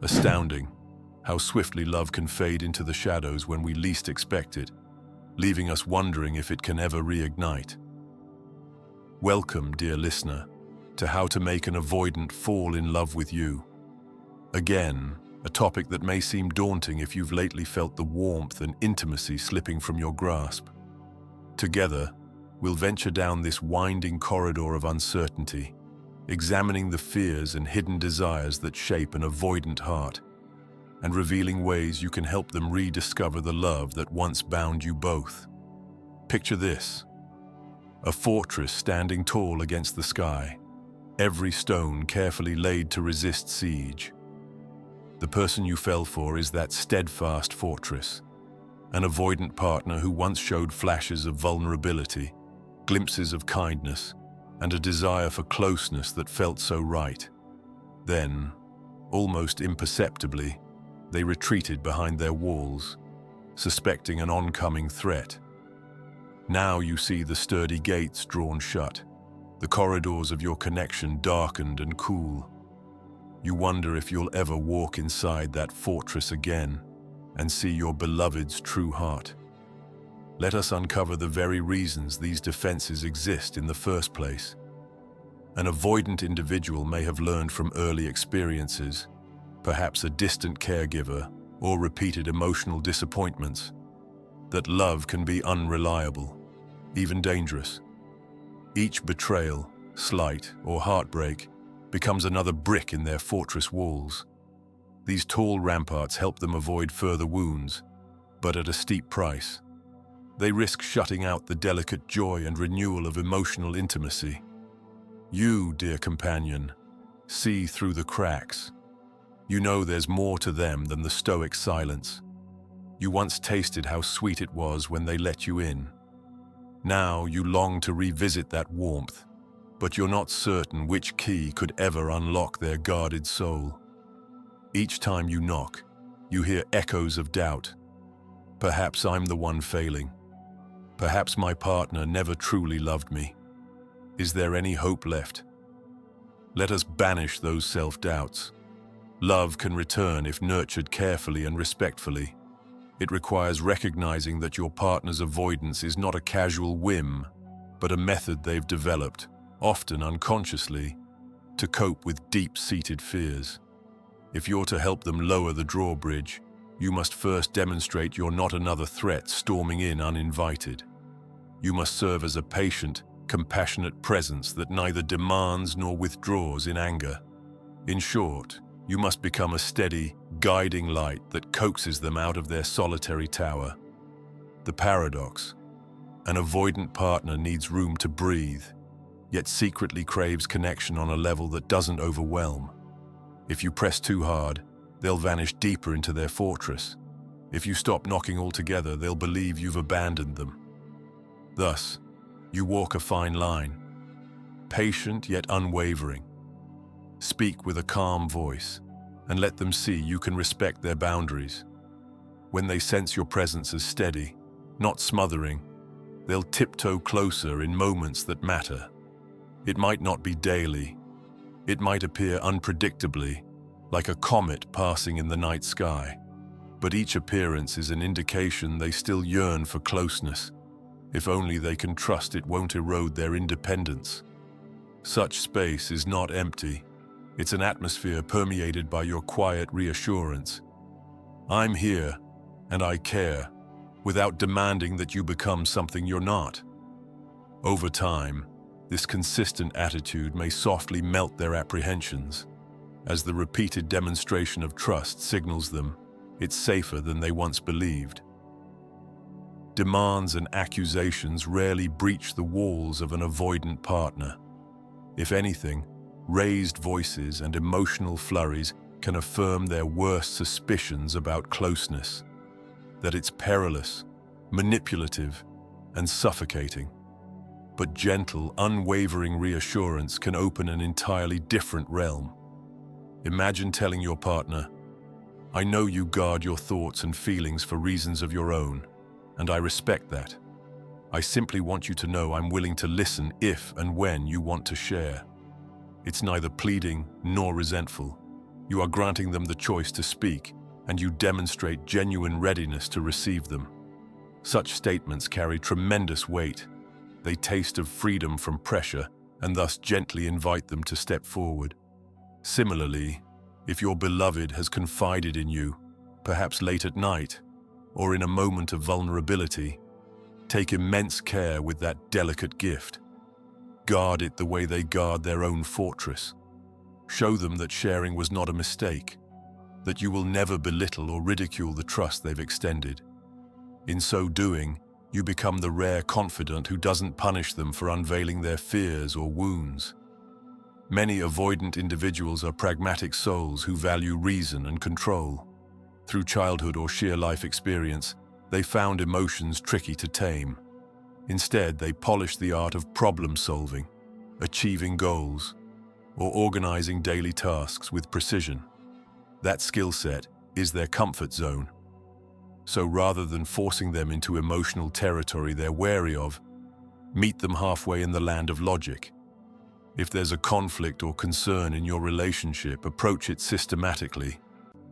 Astounding how swiftly love can fade into the shadows when we least expect it, leaving us wondering if it can ever reignite. Welcome, dear listener, to How to Make an Avoidant Fall in Love with You. Again, a topic that may seem daunting if you've lately felt the warmth and intimacy slipping from your grasp. Together, we'll venture down this winding corridor of uncertainty, examining the fears and hidden desires that shape an avoidant heart, and revealing ways you can help them rediscover the love that once bound you both. Picture this: a fortress standing tall against the sky, every stone carefully laid to resist siege. The person you fell for is that steadfast fortress, an avoidant partner who once showed flashes of vulnerability, glimpses of kindness, and a desire for closeness that felt so right. Then, almost imperceptibly, they retreated behind their walls, suspecting an oncoming threat. Now you see the sturdy gates drawn shut, the corridors of your connection darkened and cool. You wonder if you'll ever walk inside that fortress again and see your beloved's true heart. Let us uncover the very reasons these defenses exist in the first place. An avoidant individual may have learned from early experiences, perhaps a distant caregiver or repeated emotional disappointments, that love can be unreliable, even dangerous. Each betrayal, slight, or heartbreak becomes another brick in their fortress walls. These tall ramparts help them avoid further wounds, but at a steep price. They risk shutting out the delicate joy and renewal of emotional intimacy. You, dear companion, see through the cracks. You know there's more to them than the stoic silence. You once tasted how sweet it was when they let you in. Now you long to revisit that warmth, but you're not certain which key could ever unlock their guarded soul. Each time you knock, you hear echoes of doubt. Perhaps I'm the one failing. Perhaps my partner never truly loved me. Is there any hope left? Let us banish those self-doubts. Love can return if nurtured carefully and respectfully. It requires recognizing that your partner's avoidance is not a casual whim, but a method they've developed, often unconsciously, to cope with deep-seated fears. If you're to help them lower the drawbridge, you must first demonstrate you're not another threat storming in uninvited. You must serve as a patient, compassionate presence that neither demands nor withdraws in anger. In short, you must become a steady, guiding light that coaxes them out of their solitary tower. The paradox: an avoidant partner needs room to breathe, yet secretly craves connection on a level that doesn't overwhelm. If you press too hard, they'll vanish deeper into their fortress. If you stop knocking altogether, they'll believe you've abandoned them. Thus, you walk a fine line, patient yet unwavering. Speak with a calm voice, and let them see you can respect their boundaries. When they sense your presence as steady, not smothering, they'll tiptoe closer in moments that matter. It might not be daily. It might appear unpredictably, like a comet passing in the night sky. But each appearance is an indication they still yearn for closeness, if only they can trust it won't erode their independence. Such space is not empty. It's an atmosphere permeated by your quiet reassurance. I'm here, and I care, without demanding that you become something you're not. Over time, this consistent attitude may softly melt their apprehensions, as the repeated demonstration of trust signals them it's safer than they once believed. Demands and accusations rarely breach the walls of an avoidant partner. If anything, raised voices and emotional flurries can affirm their worst suspicions about closeness, that it's perilous, manipulative, and suffocating. But gentle, unwavering reassurance can open an entirely different realm. Imagine telling your partner, "I know you guard your thoughts and feelings for reasons of your own, and I respect that. I simply want you to know I'm willing to listen if and when you want to share." It's neither pleading nor resentful. You are granting them the choice to speak, and you demonstrate genuine readiness to receive them. Such statements carry tremendous weight. They taste of freedom from pressure and thus gently invite them to step forward. Similarly, if your beloved has confided in you, perhaps late at night, or in a moment of vulnerability, take immense care with that delicate gift. Guard it the way they guard their own fortress. Show them that sharing was not a mistake, that you will never belittle or ridicule the trust they've extended. In so doing, you become the rare confidant who doesn't punish them for unveiling their fears or wounds. Many avoidant individuals are pragmatic souls who value reason and control. Through childhood or sheer life experience, they found emotions tricky to tame. Instead, they polish the art of problem solving, achieving goals, or organizing daily tasks with precision. That skill set is their comfort zone. So rather than forcing them into emotional territory they're wary of, meet them halfway in the land of logic. If there's a conflict or concern in your relationship, approach it systematically.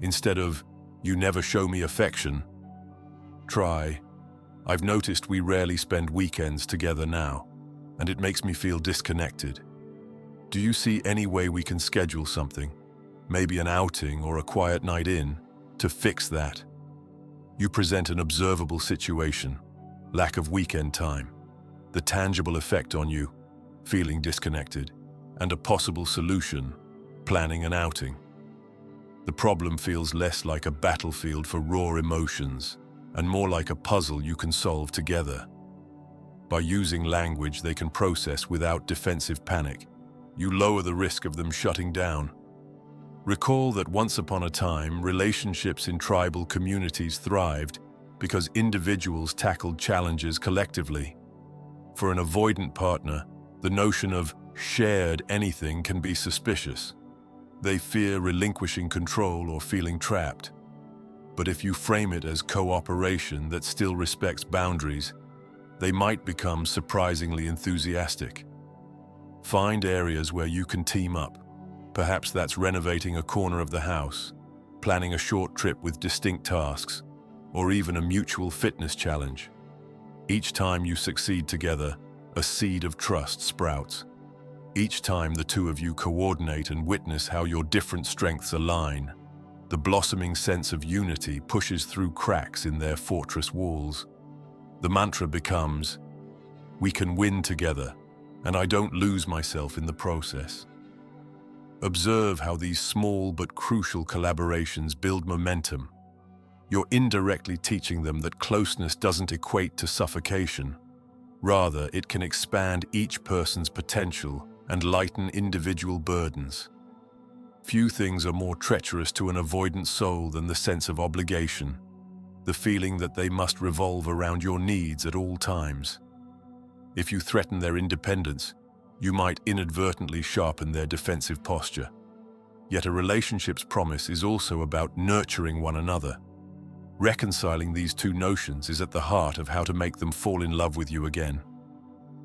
Instead of, "You never show me affection," try, "I've noticed we rarely spend weekends together now, and it makes me feel disconnected. Do you see any way we can schedule something, maybe an outing or a quiet night in, to fix that?" You present an observable situation, lack of weekend time, the tangible effect on you, feeling disconnected, and a possible solution, planning an outing. The problem feels less like a battlefield for raw emotions and more like a puzzle you can solve together. By using language they can process without defensive panic, you lower the risk of them shutting down. Recall that once upon a time, relationships in tribal communities thrived because individuals tackled challenges collectively. For an avoidant partner, the notion of shared anything can be suspicious. They fear relinquishing control or feeling trapped. But if you frame it as cooperation that still respects boundaries, they might become surprisingly enthusiastic. Find areas where you can team up. Perhaps that's renovating a corner of the house, planning a short trip with distinct tasks, or even a mutual fitness challenge. Each time you succeed together, a seed of trust sprouts. Each time the two of you coordinate and witness how your different strengths align, the blossoming sense of unity pushes through cracks in their fortress walls. The mantra becomes, "We can win together, and I don't lose myself in the process." Observe how these small but crucial collaborations build momentum. You're indirectly teaching them that closeness doesn't equate to suffocation. Rather, it can expand each person's potential and lighten individual burdens. Few things are more treacherous to an avoidant soul than the sense of obligation, the feeling that they must revolve around your needs at all times. If you threaten their independence, you might inadvertently sharpen their defensive posture. Yet a relationship's promise is also about nurturing one another. Reconciling these two notions is at the heart of how to make them fall in love with you again.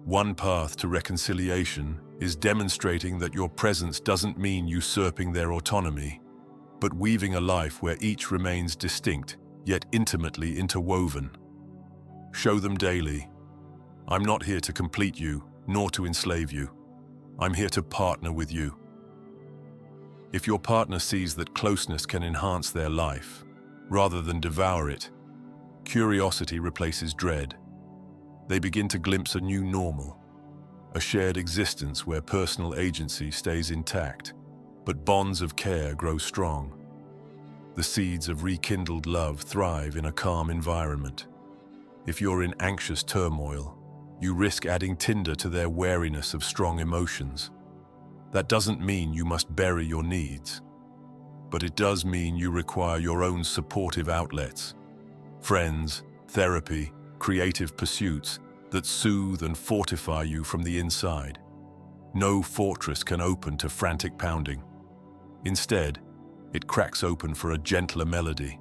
One path to reconciliation is demonstrating that your presence doesn't mean usurping their autonomy, but weaving a life where each remains distinct, yet intimately interwoven. Show them daily, "I'm not here to complete you, nor to enslave you. I'm here to partner with you." If your partner sees that closeness can enhance their life, rather than devour it, curiosity replaces dread. They begin to glimpse a new normal, a shared existence where personal agency stays intact, but bonds of care grow strong. The seeds of rekindled love thrive in a calm environment. If you're in anxious turmoil, you risk adding tinder to their wariness of strong emotions. That doesn't mean you must bury your needs, but it does mean you require your own supportive outlets. Friends, therapy, creative pursuits that soothe and fortify you from the inside. No fortress can open to frantic pounding. Instead, it cracks open for a gentler melody.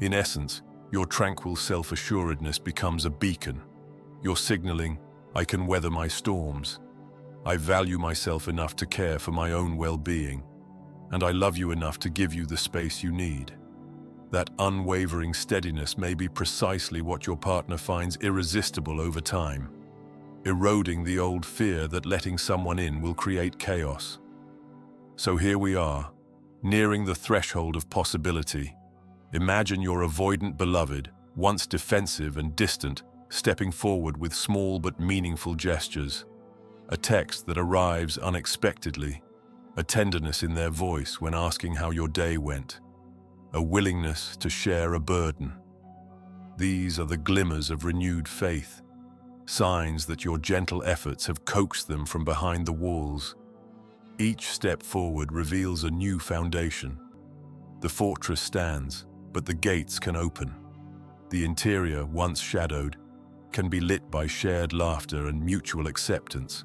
In essence, your tranquil self-assuredness becomes a beacon. You're signaling, "I can weather my storms. I value myself enough to care for my own well-being." and I love you enough to give you the space you need. That unwavering steadiness may be precisely what your partner finds irresistible over time, eroding the old fear that letting someone in will create chaos. So here we are, nearing the threshold of possibility. Imagine your avoidant beloved, once defensive and distant, stepping forward with small but meaningful gestures. A text that arrives unexpectedly, a tenderness in their voice when asking how your day went, a willingness to share a burden. These are the glimmers of renewed faith, signs that your gentle efforts have coaxed them from behind the walls. Each step forward reveals a new foundation. The fortress stands, but the gates can open. The interior, once shadowed, can be lit by shared laughter and mutual acceptance.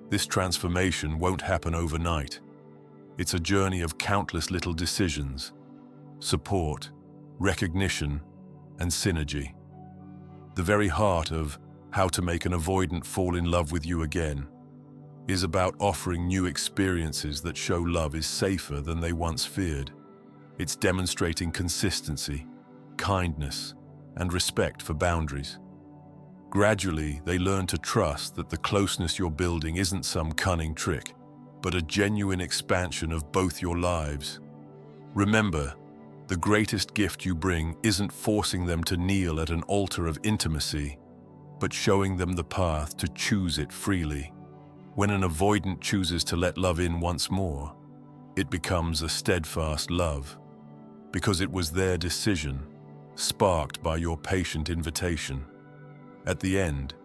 This transformation won't happen overnight. It's a journey of countless little decisions, support, recognition, and synergy. The very heart of How to Make an Avoidant Fall in Love with You Again is about offering new experiences that show love is safer than they once feared. It's demonstrating consistency, kindness, and respect for boundaries. Gradually, they learn to trust that the closeness you're building isn't some cunning trick, but a genuine expansion of both your lives. Remember, the greatest gift you bring isn't forcing them to kneel at an altar of intimacy, but showing them the path to choose it freely. When an avoidant chooses to let love in once more, it becomes a steadfast love, because it was their decision, sparked by your patient invitation. At the end,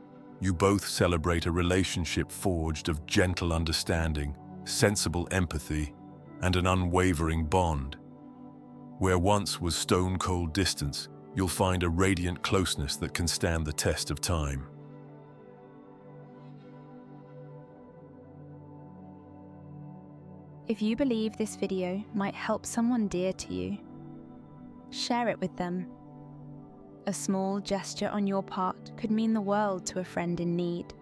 you both celebrate a relationship forged of gentle understanding, sensible empathy, and an unwavering bond. Where once was stone-cold distance, you'll find a radiant closeness that can stand the test of time. If you believe this video might help someone dear to you, share it with them. A small gesture on your part could mean the world to a friend in need.